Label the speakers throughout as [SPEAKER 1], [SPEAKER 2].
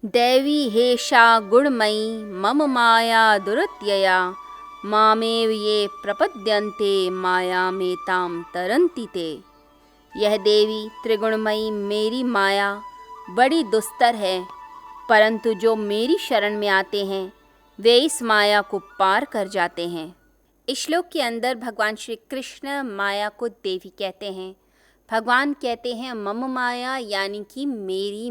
[SPEAKER 1] दैवी हेषा गुणमयी मम माया दुरत्यया मामेव ये प्रपद्यन्ते मायामेतां तरन्ति ते। यह देवी त्रिगुणमयी मेरी माया बड़ी दुस्तर है, परंतु जो मेरी शरण में आते हैं वे इस माया को पार कर जाते हैं। इस श्लोक के अंदर भगवान श्री कृष्ण माया को देवी कहते हैं। भगवान कहते हैं मम माया, यानी कि मेरी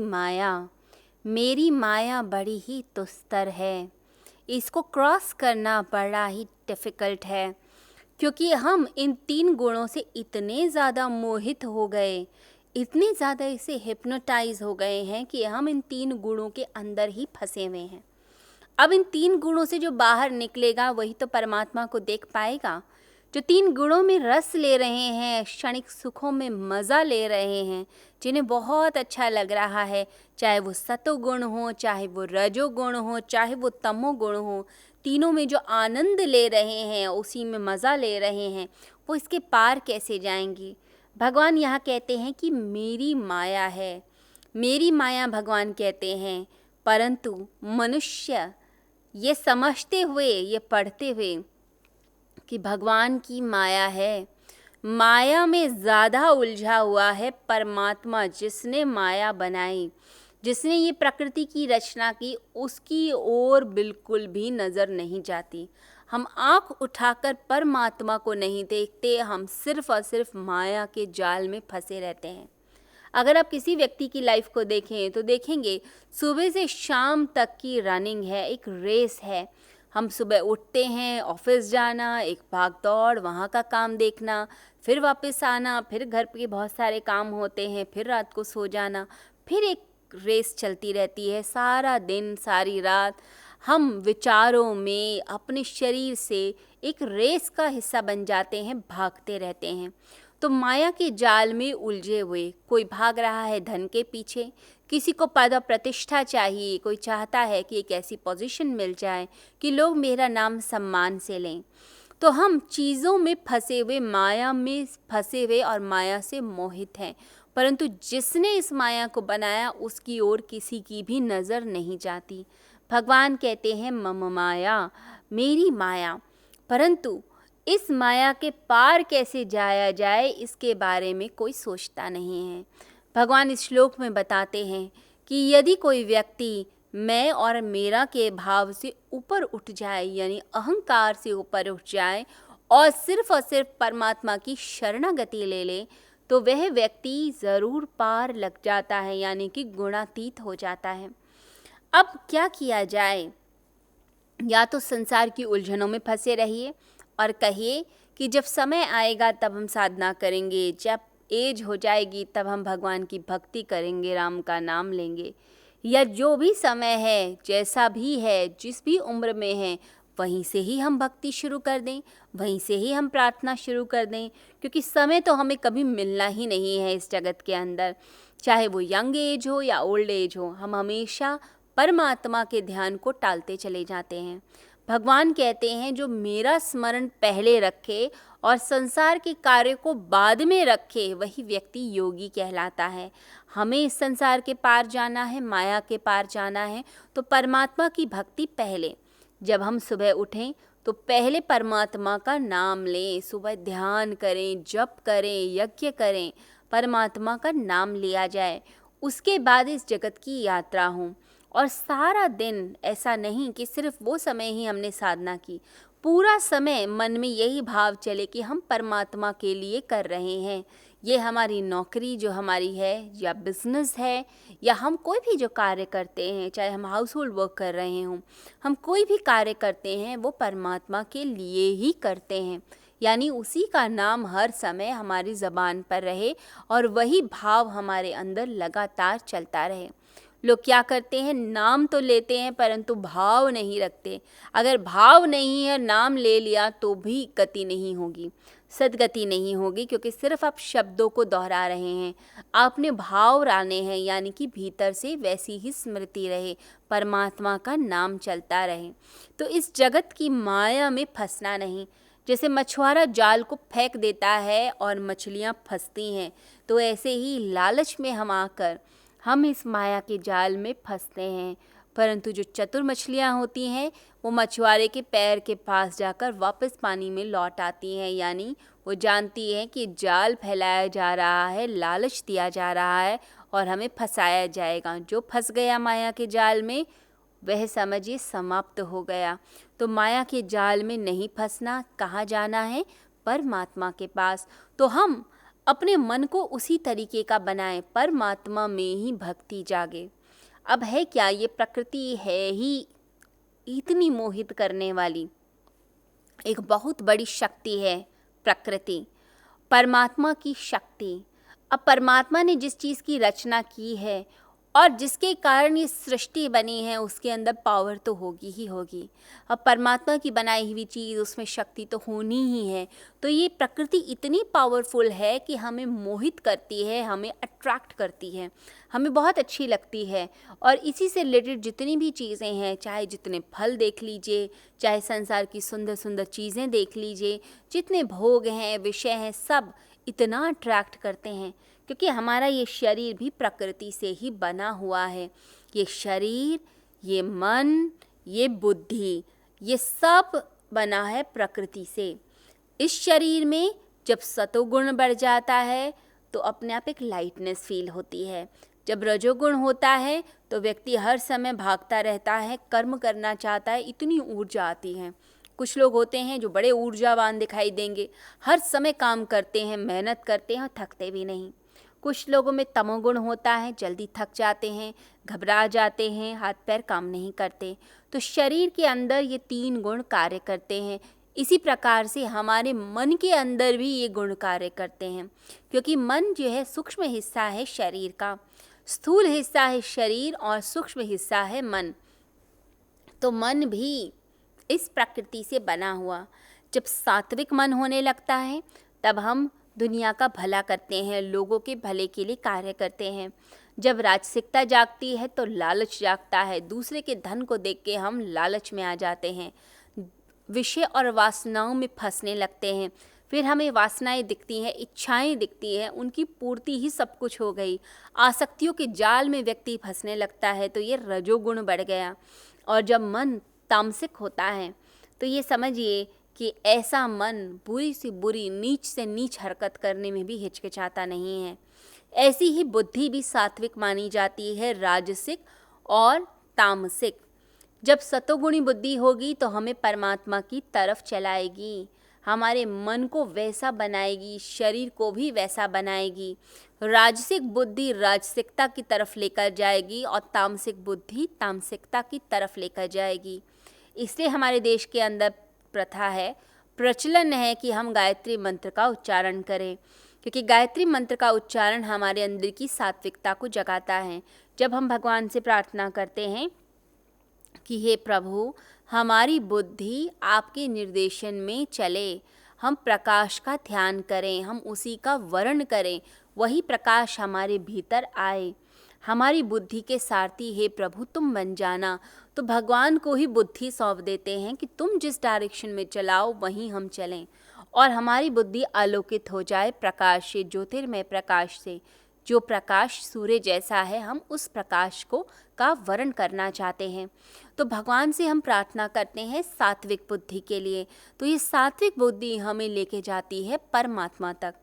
[SPEAKER 1] माया बड़ी ही दुस्तर है। इसको क्रॉस करना बड़ा ही डिफ़िकल्ट है, क्योंकि हम इन 3 गुणों से इतने ज़्यादा मोहित हो गए, इतने ज़्यादा इसे हिप्नोटाइज हो गए हैं कि हम इन 3 गुणों के अंदर ही फंसे हुए हैं। अब इन 3 गुणों से जो बाहर निकलेगा वही तो परमात्मा को देख पाएगा। जो 3 गुणों में रस ले रहे हैं, क्षणिक सुखों में मज़ा ले रहे हैं, जिन्हें बहुत अच्छा लग रहा है, चाहे वो सतोगुण हो, चाहे वो रजोगुण हो, चाहे वो तमोगुण हो, तीनों में जो आनंद ले रहे हैं, उसी में मज़ा ले रहे हैं, वो इसके पार कैसे जाएंगे। भगवान यहाँ कहते हैं कि मेरी माया है, मेरी माया भगवान कहते हैं, परंतु मनुष्य ये समझते हुए, ये पढ़ते हुए कि भगवान की माया है, माया में ज़्यादा उलझा हुआ है परमात्मा जिसने माया बनाई, जिसने ये प्रकृति की रचना की, उसकी ओर बिल्कुल भी नज़र नहीं जाती। हम आँख उठाकर परमात्मा को नहीं देखते, हम सिर्फ़ और सिर्फ माया के जाल में फंसे रहते हैं। अगर आप किसी व्यक्ति की लाइफ को देखें तो देखेंगे सुबह से शाम तक की रनिंग है, एक रेस है। हम सुबह उठते हैं, ऑफिस जाना, एक भाग दौड़, वहाँ का काम देखना, फिर वापस आना, फिर घर के बहुत सारे काम होते हैं, फिर रात को सो जाना, फिर एक रेस चलती रहती है सारा दिन सारी रात। हम विचारों में अपने शरीर से एक रेस का हिस्सा बन जाते हैं, भागते रहते हैं। तो माया के जाल में उलझे हुए, कोई भाग रहा है धन के पीछे, किसी को पद प्रतिष्ठा चाहिए, कोई चाहता है कि एक ऐसी पोजीशन मिल जाए कि लोग मेरा नाम सम्मान से लें। तो हम चीज़ों में फंसे हुए, माया में फंसे हुए और माया से मोहित हैं, परंतु जिसने इस माया को बनाया उसकी ओर किसी की भी नज़र नहीं जाती। भगवान कहते हैं मम माया, मेरी माया, परंतु इस माया के पार कैसे जाया जाए इसके बारे में कोई सोचता नहीं है। भगवान इस श्लोक में बताते हैं कि यदि कोई व्यक्ति मैं और मेरा के भाव से ऊपर उठ जाए, यानी अहंकार से ऊपर उठ जाए और सिर्फ परमात्मा की शरणागति ले ले, तो वह व्यक्ति ज़रूर पार लग जाता है, यानी कि गुणातीत हो जाता है। अब क्या किया जाए? या तो संसार की उलझनों में फंसे रहिए और कहिए कि जब समय आएगा तब हम साधना करेंगे, जब एज हो जाएगी तब हम भगवान की भक्ति करेंगे, राम का नाम लेंगे। या जो भी समय है, जैसा भी है, जिस भी उम्र में है, वहीं से ही हम भक्ति शुरू कर दें, वहीं से ही हम प्रार्थना शुरू कर दें, क्योंकि समय तो हमें कभी मिलना ही नहीं है इस जगत के अंदर। चाहे वो यंग एज हो या ओल्ड एज हो, हम हमेशा परमात्मा के ध्यान को टालते चले जाते हैं। भगवान कहते हैं जो मेरा स्मरण पहले रखे और संसार के कार्य को बाद में रखे, वही व्यक्ति योगी कहलाता है। हमें इस संसार के पार जाना है, माया के पार जाना है, तो परमात्मा की भक्ति पहले। जब हम सुबह उठें तो पहले परमात्मा का नाम लें, सुबह ध्यान करें, जप करें, यज्ञ करें, परमात्मा का नाम लिया जाए, उसके बाद इस जगत की यात्रा हो। और सारा दिन ऐसा नहीं कि सिर्फ वो समय ही हमने साधना की, पूरा समय मन में यही भाव चले कि हम परमात्मा के लिए कर रहे हैं। ये हमारी नौकरी जो हमारी है, या बिजनेस है, या हम कोई भी जो कार्य करते हैं, चाहे हम हाउस होल्ड वर्क कर रहे हों, हम कोई भी कार्य करते हैं वो परमात्मा के लिए ही करते हैं, यानी उसी का नाम हर समय हमारी ज़बान पर रहे और वही भाव हमारे अंदर लगातार चलता रहे। लोग क्या करते हैं, नाम तो लेते हैं परंतु भाव नहीं रखते। अगर भाव नहीं है, नाम ले लिया तो भी गति नहीं होगी, सदगति नहीं होगी, क्योंकि सिर्फ आप शब्दों को दोहरा रहे हैं। आपने भाव लाने हैं, यानी कि भीतर से वैसी ही स्मृति रहे, परमात्मा का नाम चलता रहे। तो इस जगत की माया में फंसना नहीं। जैसे मछुआरा जाल को फेंक देता है और मछलियाँ फंसती हैं, तो ऐसे ही लालच में हम आकर हम इस माया के जाल में फंसते हैं। परंतु जो चतुर मछलियाँ होती हैं वो मछुआरे के पैर के पास जाकर वापस पानी में लौट आती हैं, यानी वो जानती हैं कि जाल फैलाया जा रहा है, लालच दिया जा रहा है और हमें फंसाया जाएगा। जो फंस गया माया के जाल में वह समझिए समाप्त हो गया। तो माया के जाल में नहीं फंसना, कहाँ जाना है? परमात्मा के पास। तो हम अपने मन को उसी तरीके का बनाएं, परमात्मा में ही भक्ति जागे। अब है क्या, ये प्रकृति है ही इतनी मोहित करने वाली, एक बहुत बड़ी शक्ति है प्रकृति, परमात्मा की शक्ति। अब परमात्मा ने जिस चीज़ की रचना की है और जिसके कारण ये सृष्टि बनी है उसके अंदर पावर तो होगी ही होगी। अब परमात्मा की बनाई हुई चीज़, उसमें शक्ति तो होनी ही है। तो ये प्रकृति इतनी पावरफुल है कि हमें मोहित करती है, हमें अट्रैक्ट करती है, हमें बहुत अच्छी लगती है। और इसी से रिलेटेड जितनी भी चीज़ें हैं, चाहे जितने फल देख लीजिए, चाहे संसार की सुंदर सुंदर चीज़ें देख लीजिए, जितने भोग हैं, विषय हैं, सब इतना अट्रैक्ट करते हैं क्योंकि हमारा ये शरीर भी प्रकृति से ही बना हुआ है। ये शरीर, ये मन, ये बुद्धि, ये सब बना है प्रकृति से। इस शरीर में जब सतोगुण बढ़ जाता है तो अपने आप एक लाइटनेस फील होती है। जब रजोगुण होता है तो व्यक्ति हर समय भागता रहता है, कर्म करना चाहता है, इतनी ऊर्जा आती है। कुछ लोग होते हैं जो बड़े ऊर्जावान दिखाई देंगे, हर समय काम करते हैं, मेहनत करते हैं और थकते भी नहीं। कुछ लोगों में तमोगुण होता है, जल्दी थक जाते हैं, घबरा जाते हैं, हाथ पैर काम नहीं करते। तो शरीर के अंदर ये 3 गुण कार्य करते हैं। इसी प्रकार से हमारे मन के अंदर भी ये गुण कार्य करते हैं, क्योंकि मन जो है सूक्ष्म हिस्सा है शरीर का, स्थूल हिस्सा है शरीर और सूक्ष्म हिस्सा है मन। तो मन भी इस प्रकृति से बना हुआ। जब सात्विक मन होने लगता है तब हम दुनिया का भला करते हैं, लोगों के भले के लिए कार्य करते हैं। जब राजसिकता जागती है तो लालच जागता है, दूसरे के धन को देख के हम लालच में आ जाते हैं, विषय और वासनाओं में फंसने लगते हैं। फिर हमें वासनाएं दिखती हैं, इच्छाएं दिखती हैं, उनकी पूर्ति ही सब कुछ हो गई। आसक्तियों के जाल में व्यक्ति फंसने लगता है, तो ये रजोगुण बढ़ गया। और जब मन तामसिक होता है तो ये समझिए कि ऐसा मन बुरी से बुरी, नीच से नीच हरकत करने में भी हिचकिचाता नहीं है। ऐसी ही बुद्धि भी सात्विक मानी जाती है, राजसिक और तामसिक। जब सतोगुणी बुद्धि होगी तो हमें परमात्मा की तरफ चलाएगी, हमारे मन को वैसा बनाएगी, शरीर को भी वैसा बनाएगी। राजसिक बुद्धि राजसिकता की तरफ लेकर जाएगी और तामसिक बुद्धि तामसिकता की तरफ लेकर जाएगी। इसलिए हमारे देश के अंदर प्रथा है, प्रचलन है कि हम गायत्री मंत्र का उच्चारण करें, क्योंकि गायत्री मंत्र का उच्चारण हमारे अंदर की सात्विकता को जगाता है। जब हम भगवान से प्रार्थना करते हैं कि हे प्रभु, हमारी बुद्धि आपके निर्देशन में चले, हम प्रकाश का ध्यान करें, हम उसी का वर्ण करें, वही प्रकाश हमारे भीतर आए। हमारी बुद्धि के सारथी हे प्रभु तुम बन जाना। तो भगवान को ही बुद्धि सौंप देते हैं कि तुम जिस डायरेक्शन में चलाओ वहीं हम चलें और हमारी बुद्धि आलोकित हो जाए प्रकाश से, ज्योतिर्मय प्रकाश से। जो प्रकाश सूर्य जैसा है, हम उस प्रकाश को का वर्ण करना चाहते हैं। तो भगवान से हम प्रार्थना करते हैं सात्विक बुद्धि के लिए। तो ये सात्विक बुद्धि हमें लेके जाती है परमात्मा तक।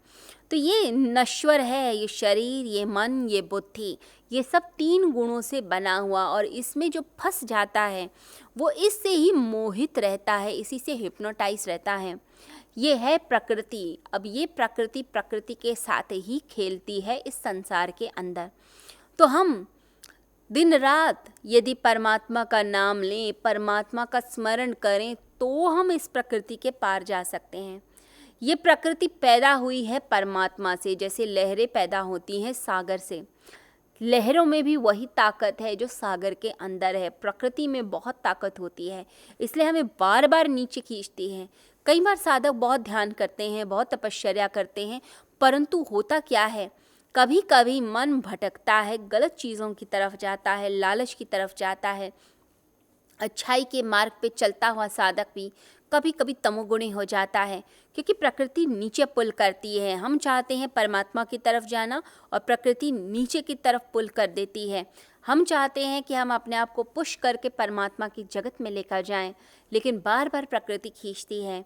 [SPEAKER 1] तो ये नश्वर है, ये शरीर, ये मन, ये बुद्धि, ये सब 3 गुणों से बना हुआ, और इसमें जो फंस जाता है वो इससे ही मोहित रहता है, इसी से हिप्नोटाइज रहता है। ये है प्रकृति। अब ये प्रकृति के साथ ही खेलती है इस संसार के अंदर। तो हम दिन रात यदि परमात्मा का नाम लें, परमात्मा का स्मरण करें, तो हम इस प्रकृति के पार जा सकते हैं। ये प्रकृति पैदा हुई है परमात्मा से, जैसे लहरें पैदा होती हैं सागर से। लहरों में भी वही ताकत है जो सागर के अंदर है। प्रकृति में बहुत ताकत होती है, इसलिए हमें बार बार नीचे खींचती है। कई बार साधक बहुत ध्यान करते हैं, बहुत तपश्चर्या करते हैं, परंतु होता क्या है, कभी कभी मन भटकता है, गलत चीज़ों की तरफ जाता है, लालच की तरफ जाता है। अच्छाई के मार्ग पे चलता हुआ साधक भी कभी कभी तमोगुणी हो जाता है, क्योंकि प्रकृति नीचे पुल करती है। हम चाहते हैं परमात्मा की तरफ जाना और प्रकृति नीचे की तरफ पुल कर देती है। हम चाहते हैं कि हम अपने आप को पुश करके परमात्मा की जगत में लेकर जाएं, लेकिन बार बार प्रकृति खींचती है।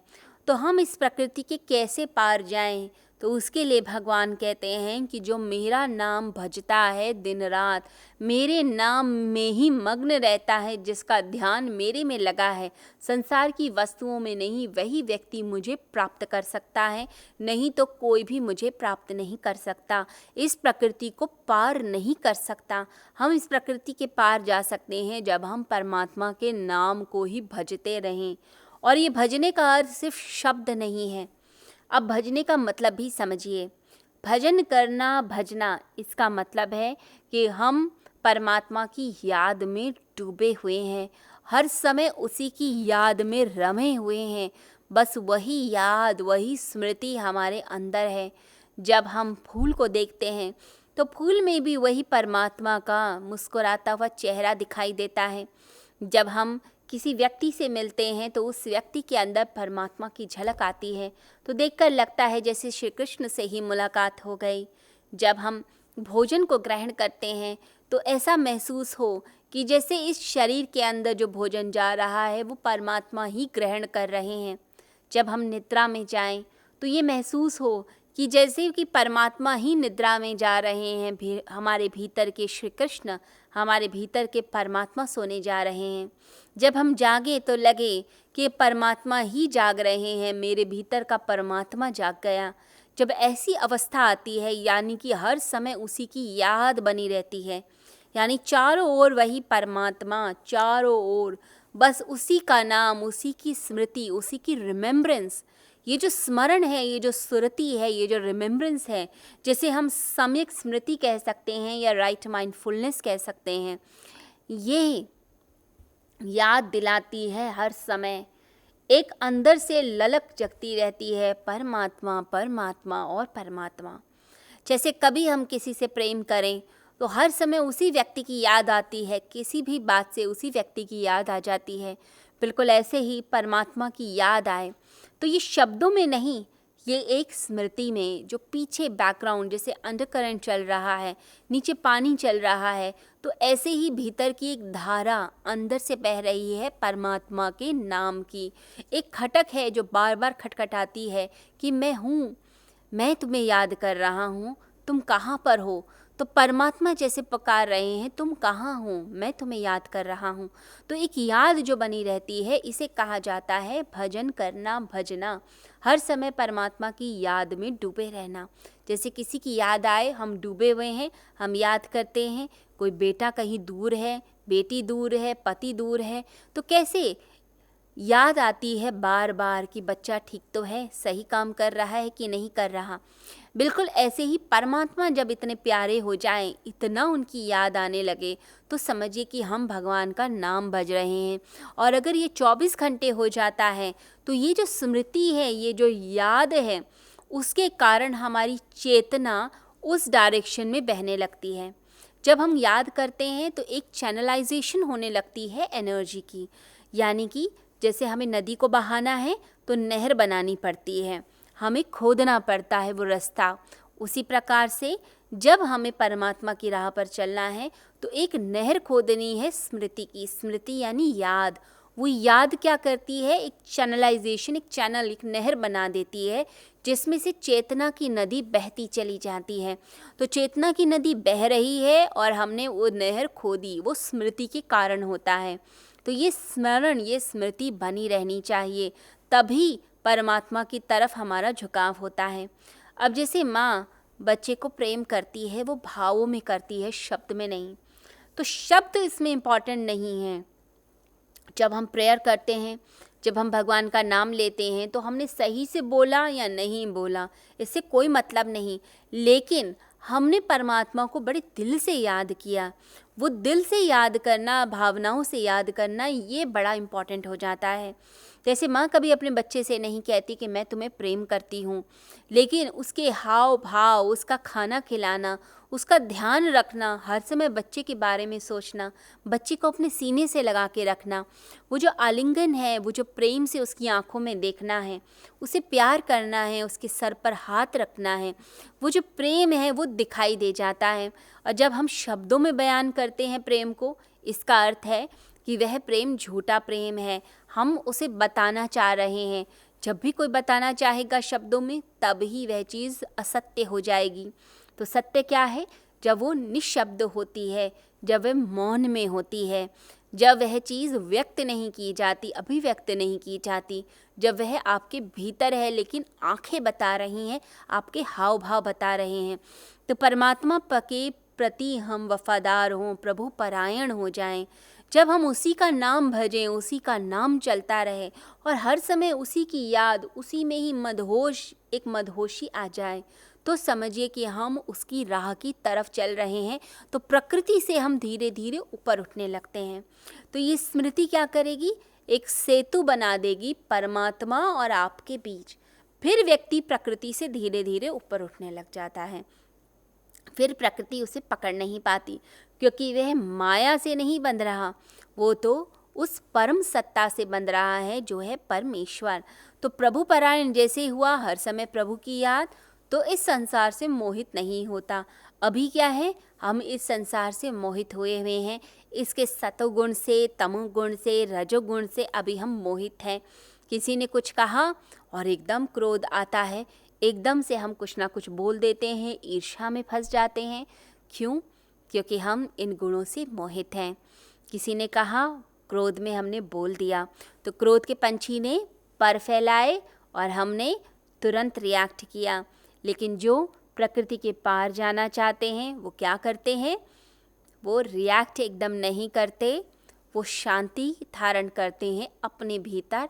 [SPEAKER 1] तो हम इस प्रकृति के कैसे पार जाएं? तो उसके लिए भगवान कहते हैं कि जो मेरा नाम भजता है दिन रात, मेरे नाम में ही मग्न रहता है, जिसका ध्यान मेरे में लगा है, संसार की वस्तुओं में नहीं, वही व्यक्ति मुझे प्राप्त कर सकता है, नहीं तो कोई भी मुझे प्राप्त नहीं कर सकता, इस प्रकृति को पार नहीं कर सकता। हम इस प्रकृति के पार जा सकते हैं जब हम परमात्मा के नाम को ही भजते रहें। और ये भजने का अर्थ सिर्फ शब्द नहीं है। अब भजने का मतलब भी समझिए। भजन करना, भजना, इसका मतलब है कि हम परमात्मा की याद में डूबे हुए हैं, हर समय उसी की याद में रमे हुए हैं। बस वही याद, वही स्मृति हमारे अंदर है। जब हम फूल को देखते हैं तो फूल में भी वही परमात्मा का मुस्कुराता हुआ चेहरा दिखाई देता है। जब हम किसी व्यक्ति से मिलते हैं तो उस व्यक्ति के अंदर परमात्मा की झलक आती है, तो देखकर लगता है जैसे श्री कृष्ण से ही मुलाकात हो गई। जब हम भोजन को ग्रहण करते हैं तो ऐसा महसूस हो कि जैसे इस शरीर के अंदर जो भोजन जा रहा है वो परमात्मा ही ग्रहण कर रहे हैं। जब हम निद्रा में जाएं तो ये महसूस हो कि जैसे कि परमात्मा ही निद्रा में जा रहे हैं, हमारे भीतर के श्री कृष्ण, हमारे भीतर के परमात्मा सोने जा रहे हैं। जब हम जागे तो लगे कि परमात्मा ही जाग रहे हैं, मेरे भीतर का परमात्मा जाग गया। जब ऐसी अवस्था आती है, यानी कि हर समय उसी की याद बनी रहती है, यानी चारों ओर वही परमात्मा, चारों ओर बस उसी का नाम, उसी की स्मृति, उसी की रिमेम्बरेंस। ये जो स्मरण है, ये जो सुरति है, ये जो रिमेम्बरेंस है, जिसे हम सम्यक स्मृति कह सकते हैं या राइट माइंडफुलनेस कह सकते हैं, ये याद दिलाती है हर समय। एक अंदर से ललक जगती रहती है, परमात्मा, परमात्मा और परमात्मा। जैसे कभी हम किसी से प्रेम करें तो हर समय उसी व्यक्ति की याद आती है, किसी भी बात से उसी व्यक्ति की याद आ जाती है। बिल्कुल ऐसे ही परमात्मा की याद आए तो ये शब्दों में नहीं, ये एक स्मृति में, जो पीछे बैकग्राउंड जैसे अंडरकरंट चल रहा है, नीचे पानी चल रहा है, तो ऐसे ही भीतर की एक धारा अंदर से बह रही है परमात्मा के नाम की। एक खटक है जो बार बार खटखटाती है कि मैं हूँ, मैं तुम्हें याद कर रहा हूँ, तुम कहाँ पर हो। तो परमात्मा जैसे पुकार रहे हैं, तुम कहाँ हो, मैं तुम्हें याद कर रहा हूँ। तो एक याद जो बनी रहती है, इसे कहा जाता है भजन करना, भजना। हर समय परमात्मा की याद में डूबे रहना। जैसे किसी की याद आए, हम डूबे हुए हैं, हम याद करते हैं, कोई बेटा कहीं दूर है, बेटी दूर है, पति दूर है, तो कैसे याद आती है बार बार कि बच्चा ठीक तो है, सही काम कर रहा है कि नहीं कर रहा। बिल्कुल ऐसे ही परमात्मा जब इतने प्यारे हो जाएं, इतना उनकी याद आने लगे, तो समझिए कि हम भगवान का नाम भज रहे हैं। और अगर ये 24 घंटे हो जाता है तो ये जो स्मृति है, ये जो याद है, उसके कारण हमारी चेतना उस डायरेक्शन में बहने लगती है। जब हम याद करते हैं तो एक चैनलाइजेशन होने लगती है एनर्जी की, यानी कि जैसे हमें नदी को बहाना है तो नहर बनानी पड़ती है, हमें खोदना पड़ता है वो रास्ता। उसी प्रकार से जब हमें परमात्मा की राह पर चलना है तो एक नहर खोदनी है स्मृति की। स्मृति यानी याद। वो याद क्या करती है, एक चैनलाइजेशन, एक चैनल, एक नहर बना देती है, जिसमें से चेतना की नदी बहती चली जाती है। तो चेतना की नदी बह रही है और हमने वो नहर खोदी, वो स्मृति के कारण होता है। तो ये स्मरण, ये स्मृति बनी रहनी चाहिए, तभी परमात्मा की तरफ हमारा झुकाव होता है। अब जैसे माँ बच्चे को प्रेम करती है, वो भावों में करती है, शब्द में नहीं। तो शब्द इसमें इम्पॉर्टेंट नहीं है। जब हम प्रेयर करते हैं, जब हम भगवान का नाम लेते हैं, तो हमने सही से बोला या नहीं बोला, इससे कोई मतलब नहीं, लेकिन हमने परमात्मा को बड़े दिल से याद किया। वो दिल से याद करना, भावनाओं से याद करना, ये बड़ा इम्पॉर्टेंट हो जाता है। जैसे माँ कभी अपने बच्चे से नहीं कहती कि मैं तुम्हें प्रेम करती हूँ, लेकिन उसके हाव भाव, उसका खाना खिलाना, उसका ध्यान रखना, हर समय बच्चे के बारे में सोचना, बच्चे को अपने सीने से लगा के रखना, वो जो आलिंगन है, वो जो प्रेम से उसकी आँखों में देखना है, उसे प्यार करना है, उसके सर पर हाथ रखना है, वो जो प्रेम है वो दिखाई दे जाता है। और जब हम शब्दों में बयान करते हैं प्रेम को, इसका अर्थ है कि वह प्रेम झूठा प्रेम है, हम उसे बताना चाह रहे हैं। जब भी कोई बताना चाहेगा शब्दों में, तब ही वह चीज़ असत्य हो जाएगी। तो सत्य क्या है? जब वो निःशब्द होती है, जब वह मौन में होती है, जब वह चीज़ व्यक्त नहीं की जाती, अभिव्यक्त नहीं की जाती, जब वह आपके भीतर है लेकिन आंखें बता रही हैं, आपके हाव भाव बता रहे हैं। तो परमात्मा के प्रति हम वफादार हों, प्रभु परायण हो जाएं, जब हम उसी का नाम भजें, उसी का नाम चलता रहे और हर समय उसी की याद, उसी में ही एक मदहोशी आ जाए, तो समझिए कि हम उसकी राह की तरफ चल रहे हैं। तो प्रकृति से हम धीरे धीरे ऊपर उठने लगते हैं। तो ये स्मृति क्या करेगी? एक सेतु बना देगी परमात्मा और आपके बीच। फिर व्यक्ति प्रकृति से धीरे धीरे ऊपर उठने लग जाता है। फिर प्रकृति उसे पकड़ नहीं पाती, क्योंकि वह माया से नहीं बंध रहा, वो तो उस परम सत्ता से बंध रहा है जो है परमेश्वर। तो प्रभु परायण जैसे हुआ, हर समय प्रभु की याद, तो इस संसार से मोहित नहीं होता। अभी क्या है? हम इस संसार से मोहित हुए हुए हैं, इसके सतोगुण से, तमोगुण से, रजोगुण से अभी हम मोहित हैं। किसी ने कुछ कहा और एकदम क्रोध आता है, एकदम से हम कुछ ना कुछ बोल देते हैं, ईर्ष्या में फंस जाते हैं। क्यों? क्योंकि हम इन गुणों से मोहित हैं। किसी ने कहा, क्रोध में हमने बोल दिया, तो क्रोध के पंछी ने पर फैलाए और हमने तुरंत रिएक्ट किया। लेकिन जो प्रकृति के पार जाना चाहते हैं, वो क्या करते हैं? वो रिएक्ट एकदम नहीं करते, वो शांति धारण करते हैं अपने भीतर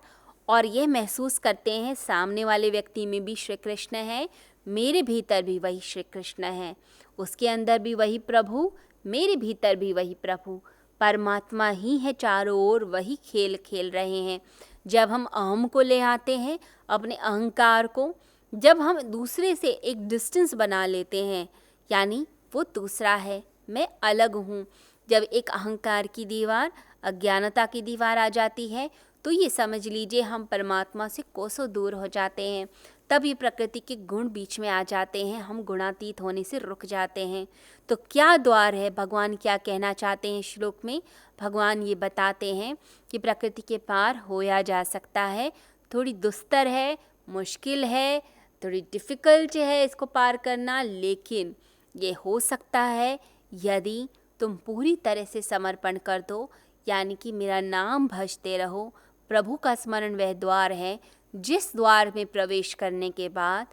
[SPEAKER 1] और ये महसूस करते हैं सामने वाले व्यक्ति में भी श्री कृष्ण है, मेरे भीतर भी वही श्री कृष्ण है, उसके अंदर भी वही प्रभु, मेरे भीतर भी वही प्रभु। परमात्मा ही है, चारों ओर वही खेल खेल रहे हैं। जब हम अहम को ले आते हैं, अपने अहंकार को, जब हम दूसरे से एक डिस्टेंस बना लेते हैं, यानी वो दूसरा है, मैं अलग हूँ, जब एक अहंकार की दीवार, अज्ञानता की दीवार आ जाती है, तो ये समझ लीजिए हम परमात्मा से कोसों दूर हो जाते हैं। तब ये प्रकृति के गुण बीच में आ जाते हैं, हम गुणातीत होने से रुक जाते हैं। तो क्या द्वार है? भगवान क्या कहना चाहते हैं श्लोक में? भगवान ये बताते हैं कि प्रकृति के पार होया जा सकता है, थोड़ी दुस्तर है, मुश्किल है, थोड़ी डिफ़िकल्ट है इसको पार करना, लेकिन ये हो सकता है यदि तुम पूरी तरह से समर्पण कर दो, यानी कि मेरा नाम भजते रहो। प्रभु का स्मरण वह द्वार है जिस द्वार में प्रवेश करने के बाद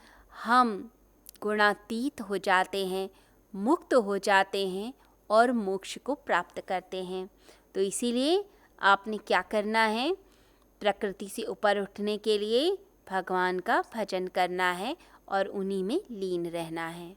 [SPEAKER 1] हम गुणातीत हो जाते हैं, मुक्त हो जाते हैं और मोक्ष को प्राप्त करते हैं। तो इसीलिए आपने क्या करना है? प्रकृति से ऊपर उठने के लिए भगवान का भजन करना है और उन्हीं में लीन रहना है।